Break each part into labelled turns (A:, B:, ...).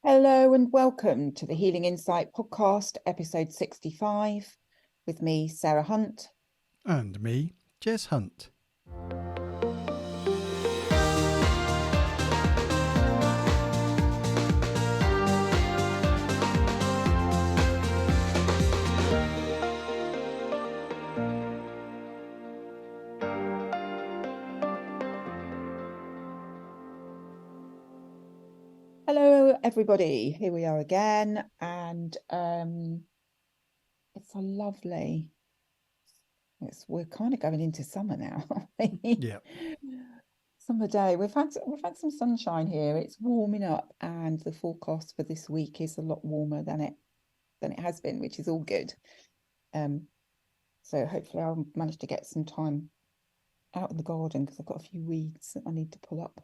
A: Hello and welcome to the Healing Insight podcast, episode 65, with me, Sarah Hunt.
B: And me, Jez Hunt.
A: Hello, everybody. Here we are again, and it's a lovely. We're kind of going into summer now, aren't we?
B: Yeah.
A: Summer day. We've had some sunshine here. It's warming up, and the forecast for this week is a lot warmer than it has been, which is all good. So hopefully I'll manage to get some time out in the garden because I've got a few weeds that I need to pull up.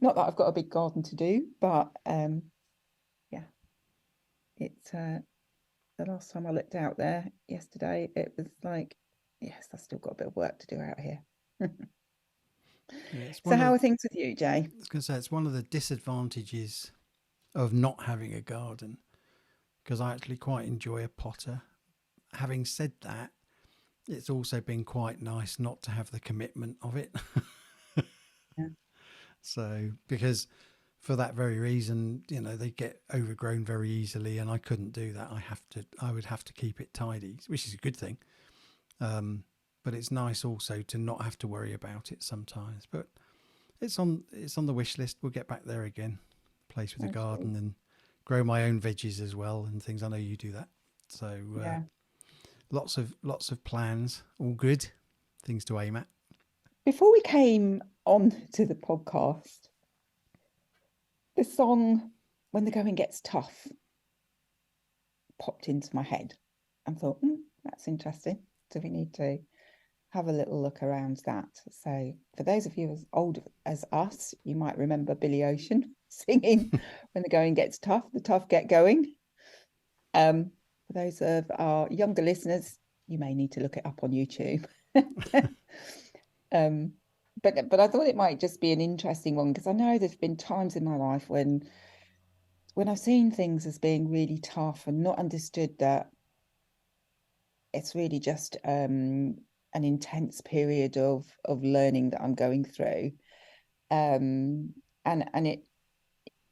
A: Not that I've got a big garden to do, but yeah, it's the last time I looked out there yesterday, it was like, yes, I've still got a bit of work to do out here.
B: Yeah, it's
A: So
B: one
A: how
B: of
A: are things with you, Jay?
B: I was going to say it's one of the disadvantages of not having a garden because I actually quite enjoy a potter. Having said that, it's also been quite nice not to have the commitment of it.
A: Yeah.
B: So because for that very reason, they get overgrown very easily, and I couldn't do that. I would have to keep it tidy, which is a good thing. But it's nice also to not have to worry about it sometimes. But it's on the wish list. We'll get back there again. Place with a garden and grow my own veggies as well and things. I know you do that. So
A: Yeah.
B: lots of plans. All good. Things to aim at.
A: Before we came on to the podcast, the song "When the Going Gets Tough" popped into my head and thought, that's interesting. So we need to have a little look around that. So for those of you as old as us, you might remember Billy Ocean singing "When the Going Gets Tough, the tough get going." For those of our younger listeners, you may need to look it up on YouTube. But I thought it might just be an interesting one because I know there's been times in my life when I've seen things as being really tough and not understood that it's really just an intense period of learning that I'm going through. And it,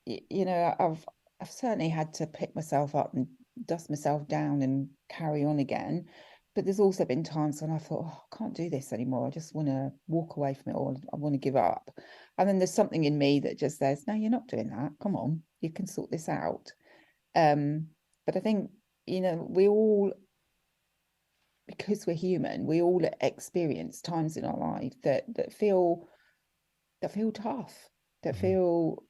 A: I've certainly had to pick myself up and dust myself down and carry on again. But there's also been times when I thought, oh, I can't do this anymore. I just want to walk away from it all. I want to give up. And then there's something in me that just says, no, you're not doing that. Come on, you can sort this out. But I think, we all, because we're human, we all experience times in our life that feel tough, that feel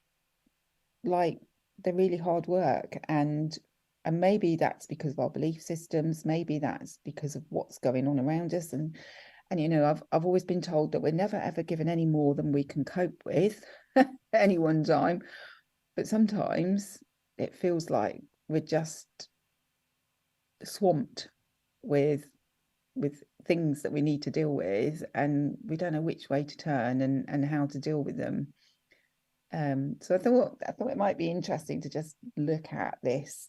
A: like they're really hard work, and maybe that's because of our belief systems, maybe that's because of what's going on around us, and I've always been told that we're never ever given any more than we can cope with at any one time, but sometimes it feels like we're just swamped with things that we need to deal with, and we don't know which way to turn and how to deal with them. So I thought it might be interesting to just look at this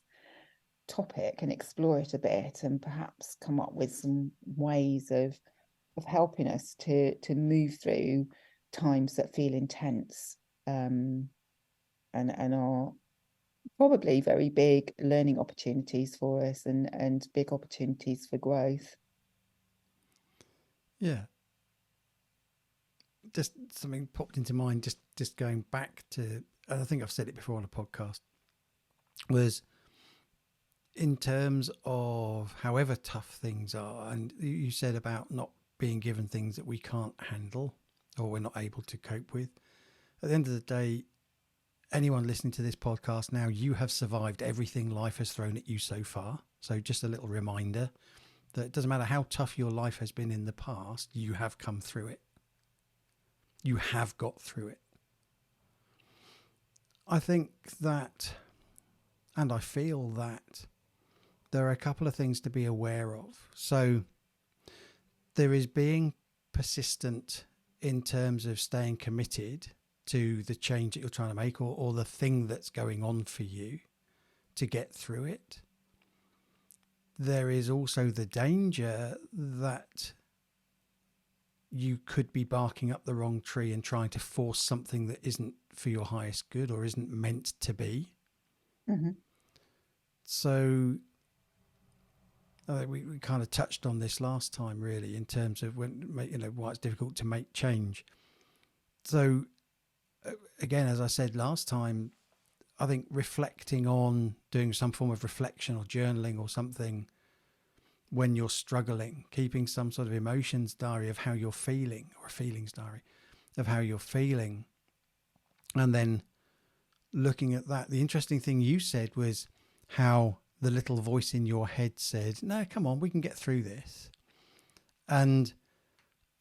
A: topic and explore it a bit, and perhaps come up with some ways of helping us to move through times that feel intense, and are probably very big learning opportunities for us, and big opportunities for growth.
B: Yeah. Just something popped into mind. Just going back to, I think I've said it before on a podcast, was in terms of however tough things are, and you said about not being given things that we can't handle or we're not able to cope with. At the end of the day, anyone listening to this podcast now, you have survived everything life has thrown at you so far. So just a little reminder that it doesn't matter how tough your life has been in the past, you have come through it. You have got through it. I think that, and I feel that there are a couple of things to be aware of. So there is being persistent in terms of staying committed to the change that you're trying to make, or the thing that's going on for you to get through it. There is also the danger that you could be barking up the wrong tree and trying to force something that isn't for your highest good or isn't meant to be.
A: Mm-hmm.
B: So we kind of touched on this last time, really, in terms of why it's difficult to make change. So again, as I said last time, I think reflecting on doing some form of reflection or journaling or something when you're struggling, keeping some sort of emotions diary of how you're feeling, or a feelings diary of how you're feeling, and then looking at that. The interesting thing you said was how the little voice in your head said, no, come on, we can get through this. And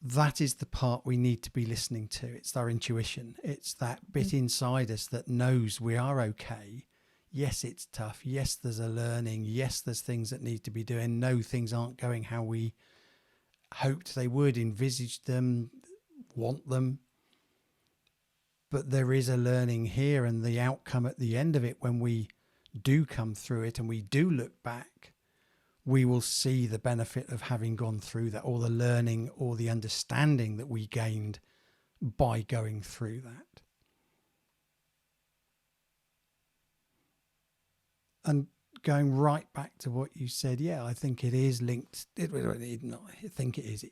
B: that is the part we need to be listening to. It's our intuition. It's that bit inside us that knows we are okay. Yes, it's tough. Yes, there's a learning. Yes, there's things that need to be doing. No, things aren't going how we hoped they would, envisaged them, want them. But there is a learning here, and the outcome at the end of it, when we do come through it and we do look back, we will see the benefit of having gone through that, or the learning or the understanding that we gained by going through that. And going right back to what you said, yeah, I think it is linked. It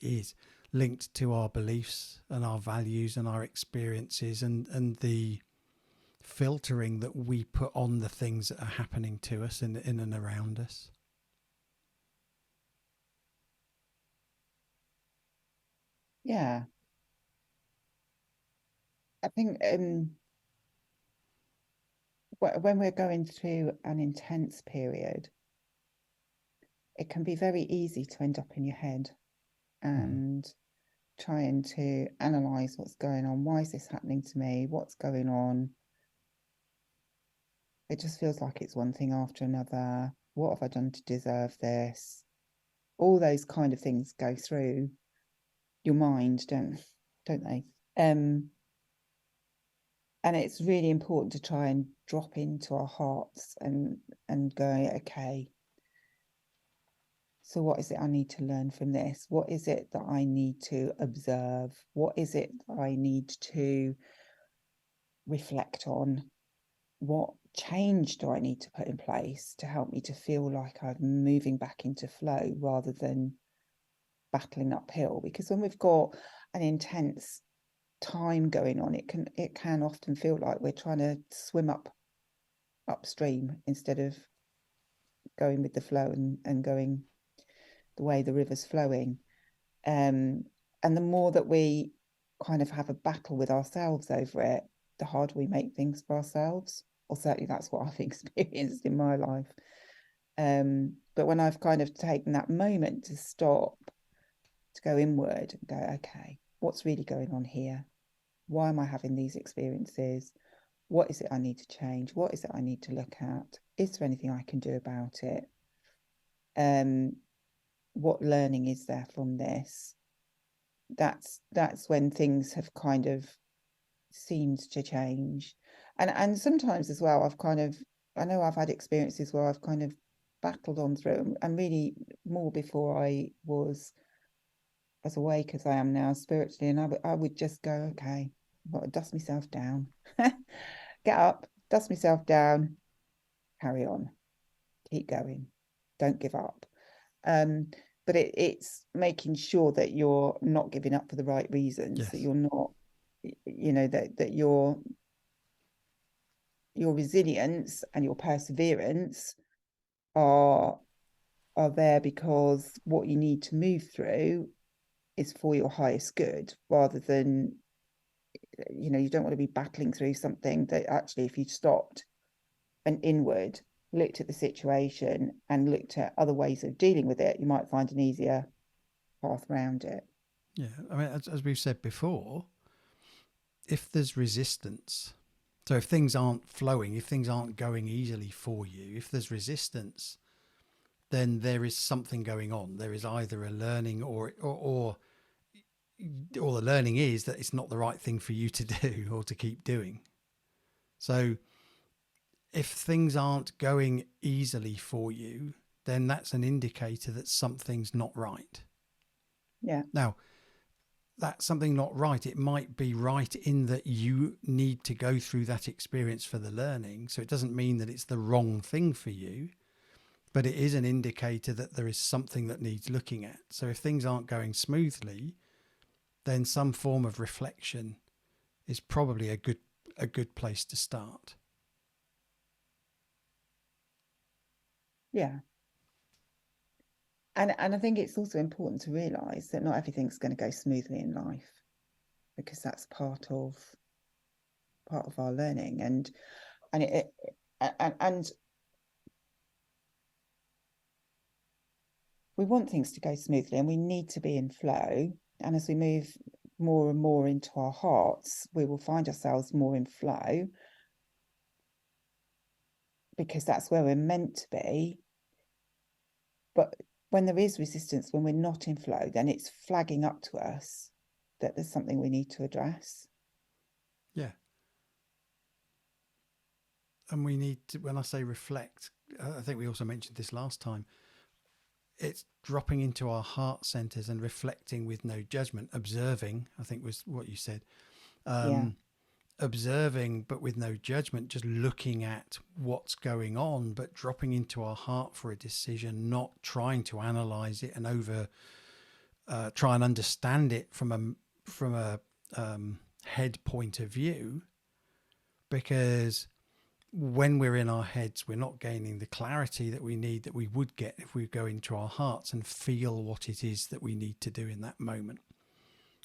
B: is linked to our beliefs and our values and our experiences, and the filtering that we put on the things that are happening to us in and around us.
A: Yeah. I think when we're going through an intense period, it can be very easy to end up in your head and trying to analyze what's going on. Why is this happening to me? What's going on? It just feels like it's one thing after another. What have I done to deserve this? All those kind of things go through your mind, don't they? And it's really important to try and drop into our hearts and go, okay, so what is it I need to learn from this? What is it that I need to observe? What is it that I need to reflect on? What change do I need to put in place to help me to feel like I'm moving back into flow rather than battling uphill? Because when we've got an intense time going on, it can often feel like we're trying to swim upstream instead of going with the flow and going the way the river's flowing. And the more that we kind of have a battle with ourselves over it, the harder we make things for ourselves. Or certainly that's what I've experienced in my life. But when I've kind of taken that moment to stop, to go inward and go, okay, what's really going on here? Why am I having these experiences? What is it I need to change? What is it I need to look at? Is there anything I can do about it? What learning is there from this? That's when things have kind of seemed to change. And sometimes as well, I know I've had experiences where I've kind of battled on through, and really more before I was as awake as I am now spiritually, and I would just go, okay, I've got to dust myself down, get up, dust myself down, carry on, keep going, don't give up. But it's making sure that you're not giving up for the right reasons, that
B: Yes.
A: you're not, that your resilience and your perseverance are there because what you need to move through is for your highest good, rather than, you don't want to be battling through something that actually, if you stopped and inward, looked at the situation and looked at other ways of dealing with it, you might find an easier path around it.
B: Yeah. I mean, as we've said before, if there's resistance, so if things aren't flowing, if things aren't going easily for you, if there's resistance, then there is something going on. There is either a learning or all the learning is that it's not the right thing for you to do or to keep doing. So if things aren't going easily for you, then that's an indicator that something's not right.
A: Yeah.
B: Now, that's something not right. It might be right in that you need to go through that experience for the learning. So it doesn't mean that it's the wrong thing for you, but it is an indicator that there is something that needs looking at. So if things aren't going smoothly, then some form of reflection is probably a good place to start.
A: Yeah. And I think it's also important to realise that not everything's going to go smoothly in life, because that's part of our learning, and we want things to go smoothly, and we need to be in flow. And as we move more and more into our hearts, we will find ourselves more in flow, because that's where we're meant to be. But when there is resistance, when we're not in flow, then it's flagging up to us that there's something we need to address.
B: Yeah. And we need to, when I say reflect, I think we also mentioned this last time, it's dropping into our heart centers and reflecting with no judgment, observing, I think was what you said.
A: Yeah.
B: Observing, but with no judgment, just looking at what's going on, but dropping into our heart for a decision, not trying to analyze it and try and understand it from a head point of view, because when we're in our heads, we're not gaining the clarity that we need, that we would get if we go into our hearts and feel what it is that we need to do in that moment.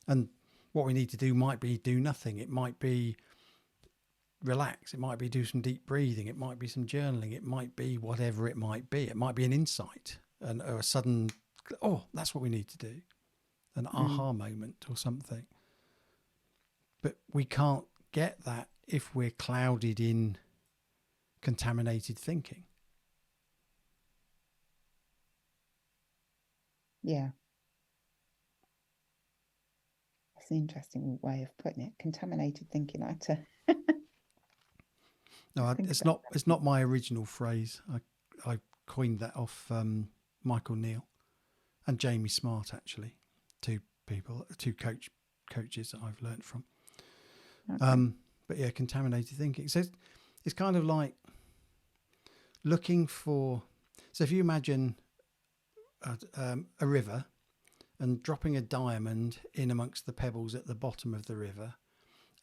B: And what we need to do might be do nothing. It might be relax. It might be do some deep breathing. It might be some journaling. It might be whatever it might be. It might be an insight or a sudden, oh, that's what we need to do. An aha moment or something. But we can't get that if we're clouded in contaminated thinking.
A: Yeah. That's an interesting way of putting it. Contaminated thinking. I had to
B: No,
A: think
B: it's
A: about
B: not my original phrase. I coined that off Michael Neal and Jamie Smart, actually, two coaches that I've learned from.
A: that. Okay.
B: But yeah, contaminated thinking. So it's kind of like looking for. So if you imagine a river and dropping a diamond in amongst the pebbles at the bottom of the river,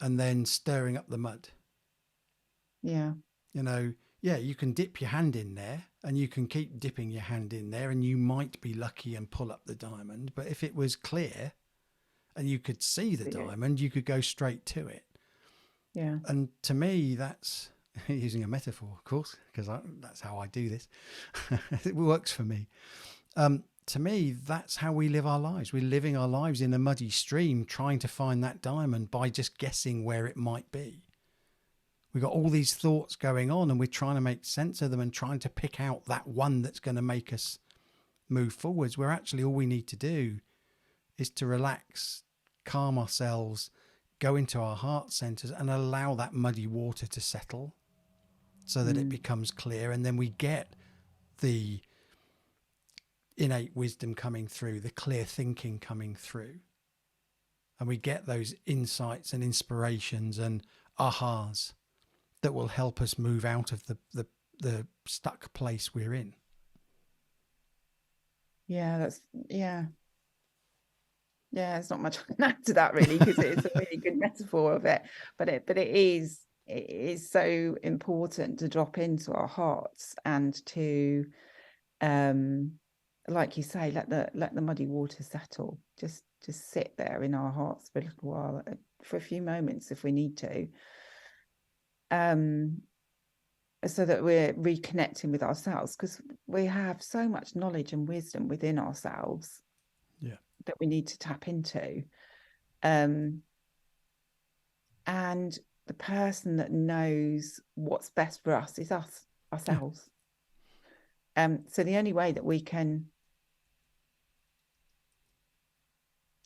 B: and then stirring up the mud.
A: Yeah.
B: Yeah, you can dip your hand in there and you can keep dipping your hand in there and you might be lucky and pull up the diamond. But if it was clear and you could see the diamond, you could go straight to it.
A: Yeah.
B: And to me, that's using a metaphor, of course, because that's how I do this. It works for me. To me, that's how we live our lives. We're living our lives in a muddy stream, trying to find that diamond by just guessing where it might be. We've got all these thoughts going on and we're trying to make sense of them and trying to pick out that one that's going to make us move forwards, where actually all we need to do is to relax, calm ourselves, go into our heart centers and allow that muddy water to settle so that it becomes clear. And then we get the innate wisdom coming through, the clear thinking coming through. And we get those insights and inspirations and ahas that will help us move out of the stuck place we're in.
A: Yeah, there's not much I can add to that really, because it's a really good metaphor of it. But it is so important to drop into our hearts and to like you say, let the muddy water settle. Just sit there in our hearts for a little while, for a few moments if we need to. So that we're reconnecting with ourselves, because we have so much knowledge and wisdom within ourselves that we need to tap into. And the person that knows what's best for us is ourselves. So the only way that we can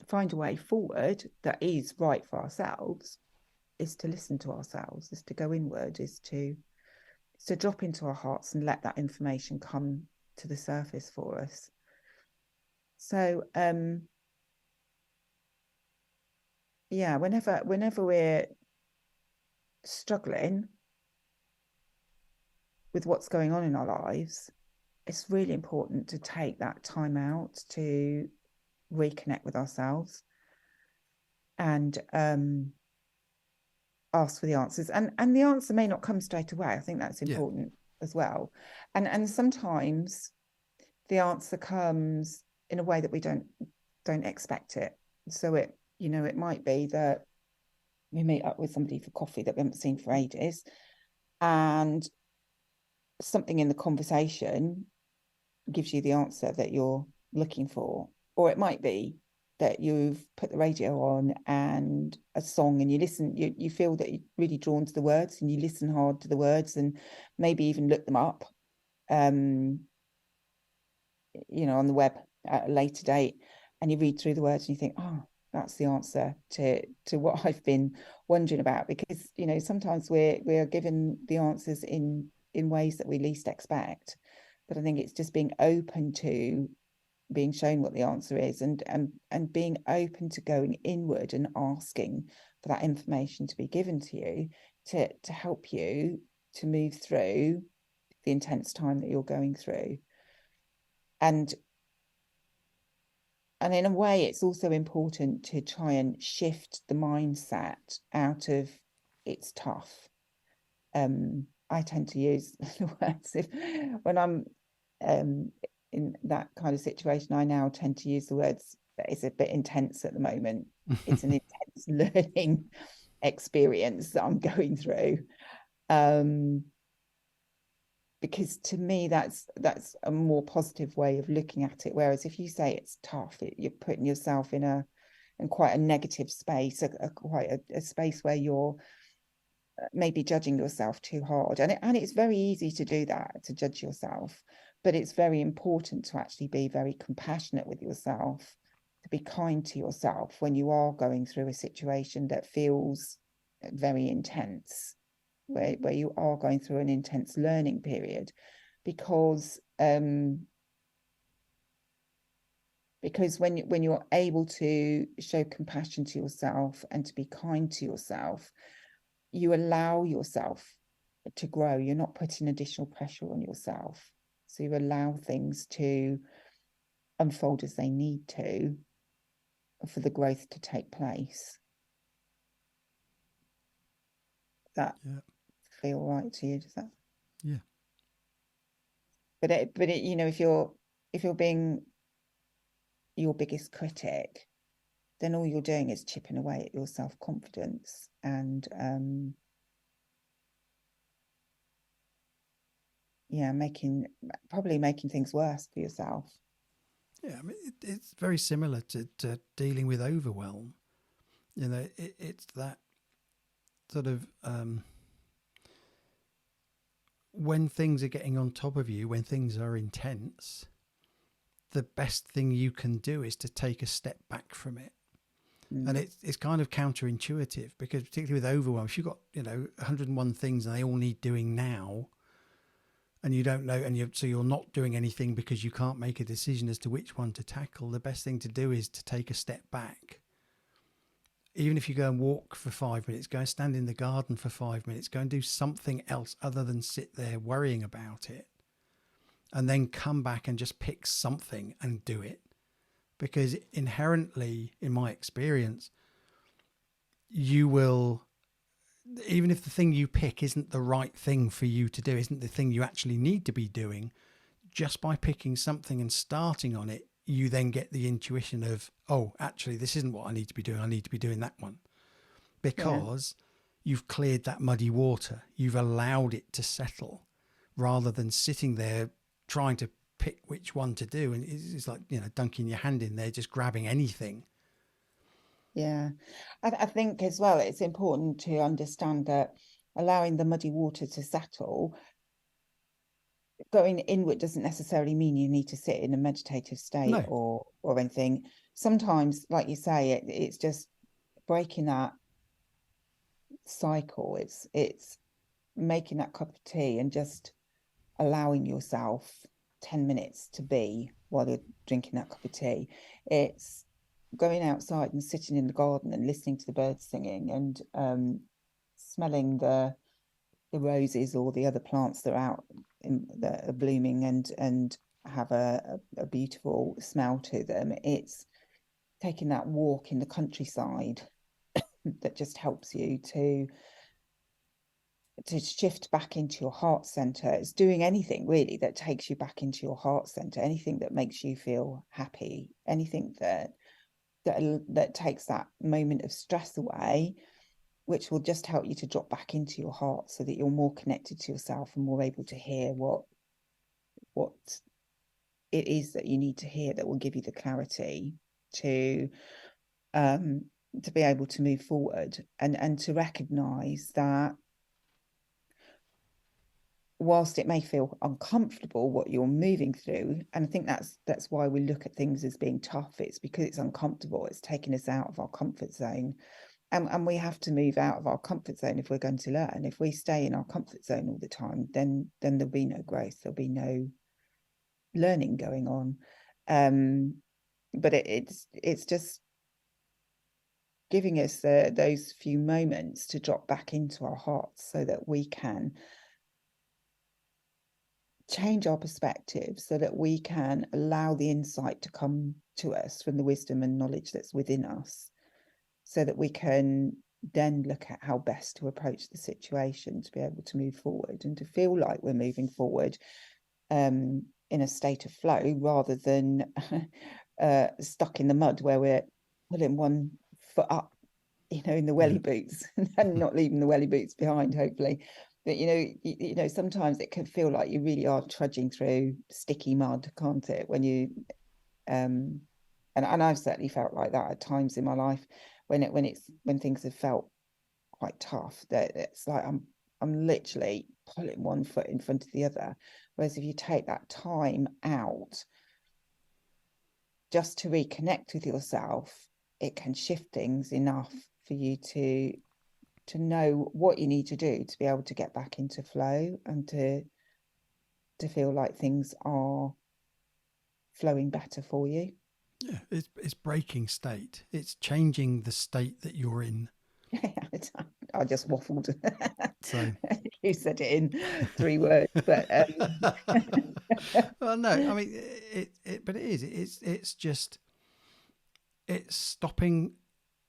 A: find a way forward that is right for ourselves is to listen to ourselves, is to go inward, is to drop into our hearts and let that information come to the surface for us. So yeah, whenever we're struggling with what's going on in our lives, it's really important to take that time out to reconnect with ourselves and ask for the answers. And the answer may not come straight away. I think that's important as well. And sometimes the answer comes in a way that we don't expect it. So it might be that we meet up with somebody for coffee that we haven't seen for ages, and something in the conversation gives you the answer that you're looking for. Or it might be that you've put the radio on and a song, and you listen, you feel that you're really drawn to the words, and you listen hard to the words and maybe even look them up on the web at a later date, and you read through the words and you think, oh, that's the answer to what I've been wondering about. Because sometimes we're given the answers in ways that we least expect, but I think it's just being open to being shown what the answer is, and being open to going inward and asking for that information to be given to you to help you to move through the intense time that you're going through. And in a way, it's also important to try and shift the mindset out of it's tough. I tend to use the words when I'm in that kind of situation. I now tend to use the words that it's a bit intense at the moment. It's an intense learning experience that I'm going through. Because to me, that's a more positive way of looking at it. Whereas if you say it's tough, you're putting yourself in quite a negative space, quite a space where you're maybe judging yourself too hard. And it's very easy to do that, to judge yourself. But it's very important to actually be very compassionate with yourself, to be kind to yourself when you are going through a situation that feels very intense, where you are going through an intense learning period, because when you're able to show compassion to yourself and to be kind to yourself, you allow yourself to grow. You're not putting additional pressure on yourself, so you allow things to unfold as they need to for the growth to take place. That feel right to you? Does that?
B: Yeah.
A: But if you're being your biggest critic, then all you're doing is chipping away at your self-confidence and probably making things worse for yourself.
B: Yeah, I mean, it's very similar to dealing with overwhelm. It's that sort of when things are getting on top of you, when things are intense, the best thing you can do is to take a step back from it. And it's kind of counterintuitive, because particularly with overwhelm, if you've got 101 things and they all need doing now, and you don't know, and so you're not doing anything because you can't make a decision as to which one to tackle, the best thing to do is to take a step back. Even if you go and walk for 5 minutes, go and stand in the garden for 5 minutes, go and do something else other than sit there worrying about it, and then come back and just pick something and do it. Because inherently, in my experience, you will, even if the thing you pick isn't the right thing for you to do, isn't the thing you actually need to be doing, just by picking something and starting on it, you then get the intuition of, oh, actually, this isn't what I need to be doing. I need to be doing that one. Because you've cleared that muddy water. You've allowed it to settle, rather than sitting there trying to pick which one to do. And it's like, dunking your hand in there, just grabbing anything.
A: Yeah. I think as well, it's important to understand that allowing the muddy water to settle going inward doesn't necessarily mean you need to sit in a meditative state
B: No.
A: or anything. Sometimes, like you say, it's just breaking that cycle. It's making that cup of tea and just allowing yourself 10 minutes to be while you're drinking that cup of tea. It's going outside and sitting in the garden and listening to the birds singing and smelling the roses or the other plants that are out that are blooming and have a beautiful smell to them. It's taking that walk in the countryside that just helps you to shift back into your heart center. It's doing anything really that takes you back into your heart center, anything that makes you feel happy, anything that takes that moment of stress away, which will just help you to drop back into your heart so that you're more connected to yourself and more able to hear what it is that you need to hear that will give you the clarity to um to be able to move forward and to recognize that whilst it may feel uncomfortable what you're moving through, and I think that's why we look at things as being tough, it's because it's uncomfortable, it's taking us out of our comfort zone. And we have to move out of our comfort zone if we're going to learn. If we stay in our comfort zone all the time, then there'll be no growth, there'll be no learning going on. But it's just giving us those few moments to drop back into our hearts so that we can change our perspective, so that we can allow the insight to come to us from the wisdom and knowledge that's within us, so that we can then look at how best to approach the situation to be able to move forward and to feel like we're moving forward in a state of flow rather than stuck in the mud where we're pulling one foot up, in the welly boots and not leaving the welly boots behind, hopefully. But sometimes it can feel like you really are trudging through sticky mud, can't it? When you and I've certainly felt like that at times in my life when things have felt quite tough, that it's like I'm literally pulling one foot in front of the other. Whereas if you take that time out just to reconnect with yourself, it can shift things enough for you to know what you need to do to be able to get back into flow and to feel like things are flowing better for you.
B: Yeah, it's breaking state. It's changing the state that you're in.
A: I just waffled.
B: So
A: You said it in 3 words, but
B: well, no, I mean but it is. It's just it's stopping.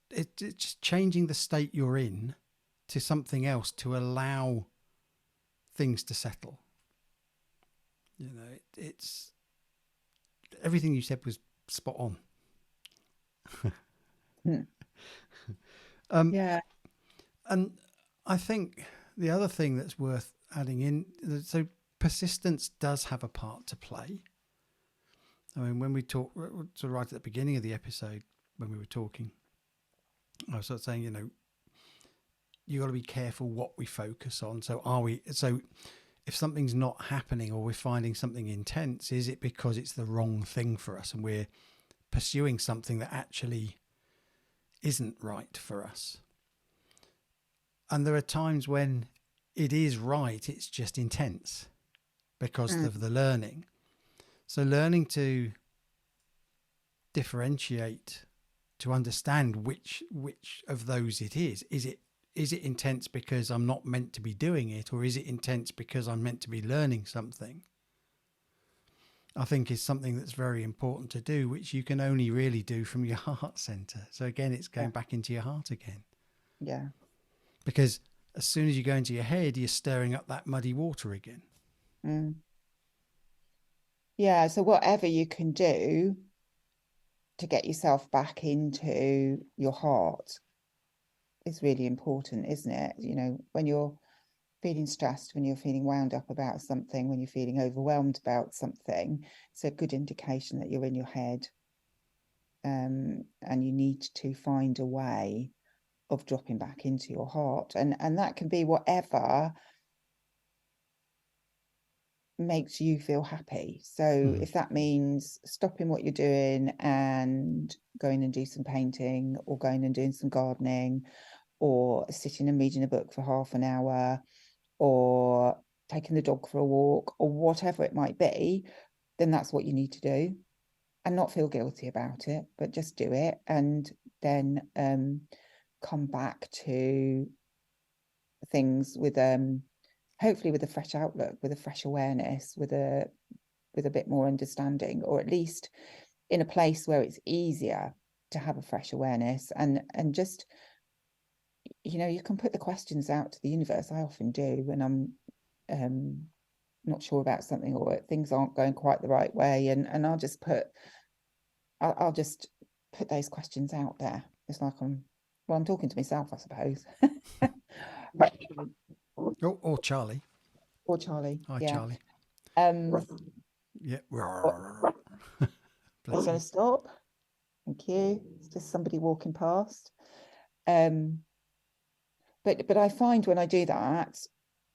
B: It's just changing the state you're in to something else to allow things to settle. It's everything you said was spot on.
A: yeah.
B: And I think the other thing that's worth adding in, so persistence does have a part to play. I mean, when we talk, so right at the beginning of the episode, when we were talking, I was sort of saying, you got to be careful what we focus on. So if something's not happening or we're finding something intense, is it because it's the wrong thing for us and we're pursuing something that actually isn't right for us? And there are times when it is right, it's just intense because of the learning. So learning to differentiate, to understand which of those it is. Is it intense because I'm not meant to be doing it, or is it intense because I'm meant to be learning something? I think is something that's very important to do, which you can only really do from your heart center. So again, it's going back into your heart again.
A: Yeah.
B: Because as soon as you go into your head, you're stirring up that muddy water again.
A: Yeah. So whatever you can do to get yourself back into your heart is really important, isn't it? When you're feeling stressed, when you're feeling wound up about something, when you're feeling overwhelmed about something, it's a good indication that you're in your head. And you need to find a way of dropping back into your heart. And that can be whatever makes you feel happy. So if that means stopping what you're doing and going and do some painting, or going and doing some gardening, or sitting and reading a book for half an hour, or taking the dog for a walk, or whatever it might be, then that's what you need to do, and not feel guilty about it, but just do it. And then come back to things with hopefully with a fresh outlook, with a fresh awareness, with a bit more understanding, or at least in a place where it's easier to have a fresh awareness. And just, you can put the questions out to the universe. I often do when I'm not sure about something, or things aren't going quite the right way, and I'll just put those questions out there. It's like I'm talking to myself, I suppose.
B: Or Charlie.
A: Or Charlie.
B: Hi,
A: Yeah.
B: Charlie. Yeah.
A: We're going to stop. Thank you. It's just somebody walking past. But I find when I do that,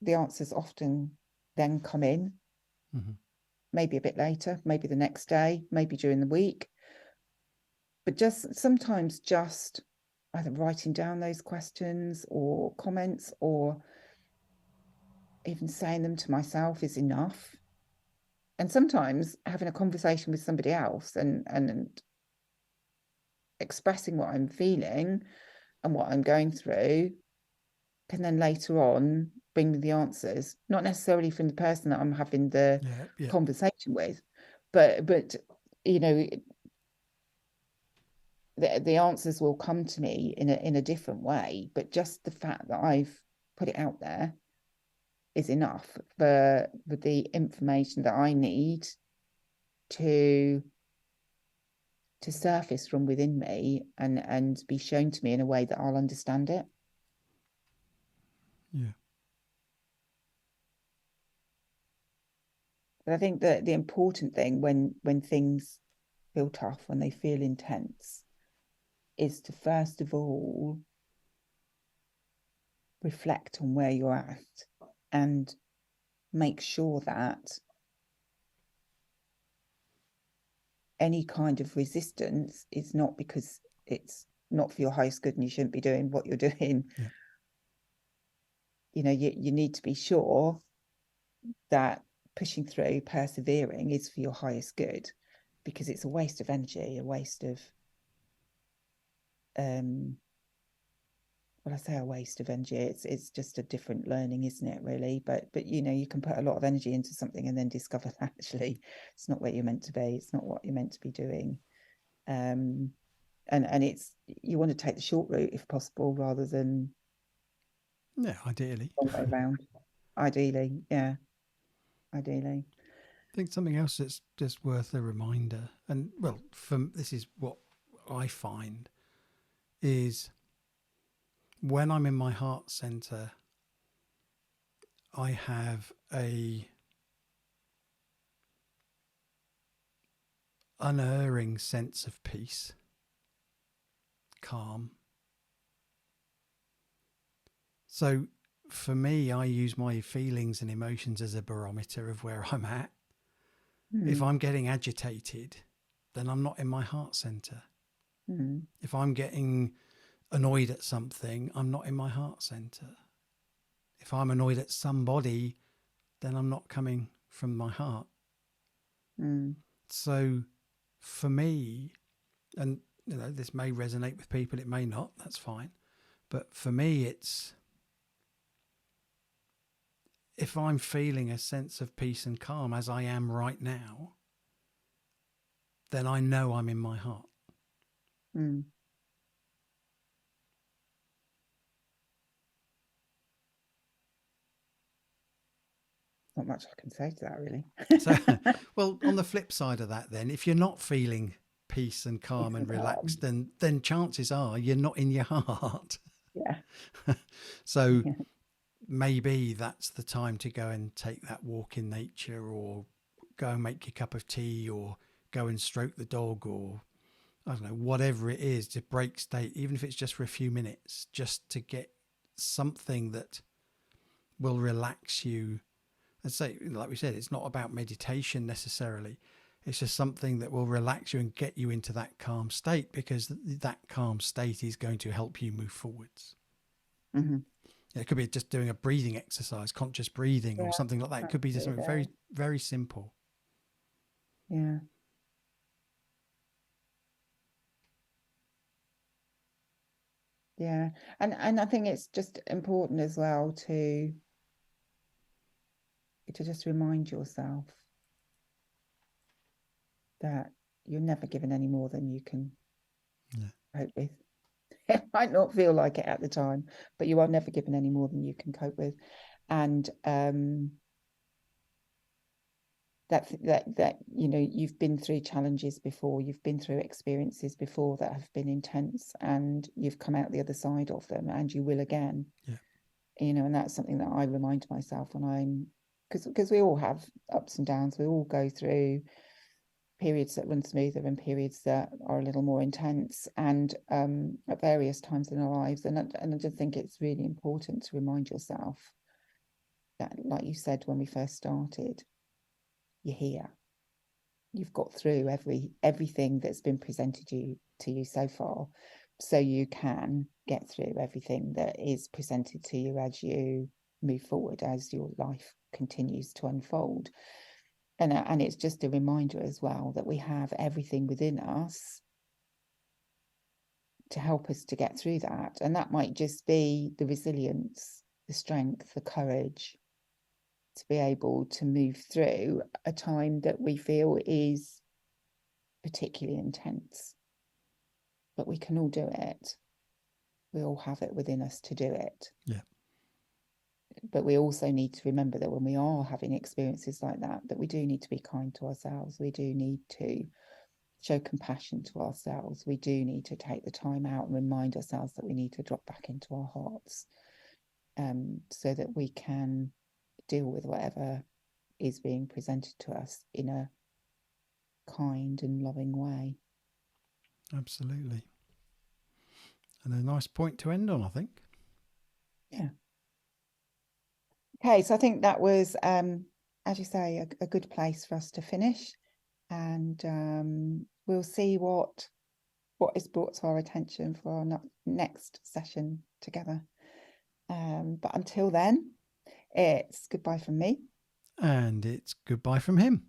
A: the answers often then come in. Maybe a bit later, maybe the next day, maybe during the week. But just sometimes just either writing down those questions or comments, or even saying them to myself, is enough. And sometimes having a conversation with somebody else and expressing what I'm feeling and what I'm going through can then later on bring me the answers, not necessarily from the person that I'm having the conversation with, but the answers will come to me in a different way. But just the fact that I've put it out there is enough for the information that I need to surface from within me and be shown to me in a way that I'll understand it.
B: Yeah.
A: But I think that the important thing when things feel tough, when they feel intense, is to first of all reflect on where you're at and make sure that any kind of resistance is not because it's not for your highest good and you shouldn't be doing what you're doing.
B: Yeah.
A: You need to be sure that pushing through, persevering, is for your highest good, because it's a waste of energy, a waste of I say a waste of energy, it's just a different learning, isn't it, really? But you can put a lot of energy into something and then discover that actually it's not where you're meant to be, it's not what you're meant to be doing. And it's, you want to take the short route if possible, rather than
B: ideally
A: the long way around. Ideally. I
B: think something else that's just worth a reminder, and this is what I find, is when I'm in my heart center, I have a unerring sense of peace, calm. So for me, I use my feelings and emotions as a barometer of where I'm at. If I'm getting agitated, then I'm not in my heart center. If I'm getting annoyed at something, I'm not in my heart center. If I'm annoyed at somebody, then I'm not coming from my heart. So for me, and this may resonate with people, it may not, that's fine. But for me, it's, if I'm feeling a sense of peace and calm as I am right now, then I know I'm in my heart.
A: Not much I can say to that, really.
B: So, well, on the flip side of that, then, if you're not feeling peace and calm and relaxed, then chances are you're not in your heart. So maybe that's the time to go and take that walk in nature, or go and make your cup of tea, or go and stroke the dog, or I don't know, whatever it is, to break state, even if it's just for a few minutes, just to get something that will relax you And say, like we said, it's not about meditation necessarily. It's just something that will relax you and get you into that calm state, because that calm state is going to help you move forwards.
A: Mm-hmm.
B: It could be just doing a breathing exercise, conscious breathing, or
A: Yeah,
B: something like that. It could be just something
A: absolutely.
B: very, very simple.
A: Yeah. Yeah. And I think it's just important as well to just remind yourself that you're never given any more than you can
B: Yeah.
A: cope with. It might not feel like it at the time, but you are never given any more than you can cope with. And that you've been through challenges before, you've been through experiences before that have been intense, and you've come out the other side of them, and you will again.
B: Yeah.
A: And that's something that I remind myself when I'm, because we all have ups and downs, we all go through periods that run smoother and periods that are a little more intense, and at various times in our lives. And I just think it's really important to remind yourself that, like you said when we first started, you're here. You've got through everything that's been presented to you so far, so you can get through everything that is presented to you as you move forward, as your life continues to unfold. And it's just a reminder as well that we have everything within us to help us to get through that. And that might just be the resilience, the strength, the courage to be able to move through a time that we feel is particularly intense. But we can all do it. We all have it within us to do it.
B: Yeah.
A: But we also need to remember that when we are having experiences like that we do need to be kind to ourselves. We do need to show compassion to ourselves. We do need to take the time out and remind ourselves that we need to drop back into our hearts, so that we can deal with whatever is being presented to us in a kind and loving way.
B: Absolutely. And a nice point to end on, I think.
A: Yeah. Okay, so I think that was, as you say, a good place for us to finish, and we'll see what is brought to our attention for our next session together. But until then, it's goodbye from me.
B: And it's goodbye from him.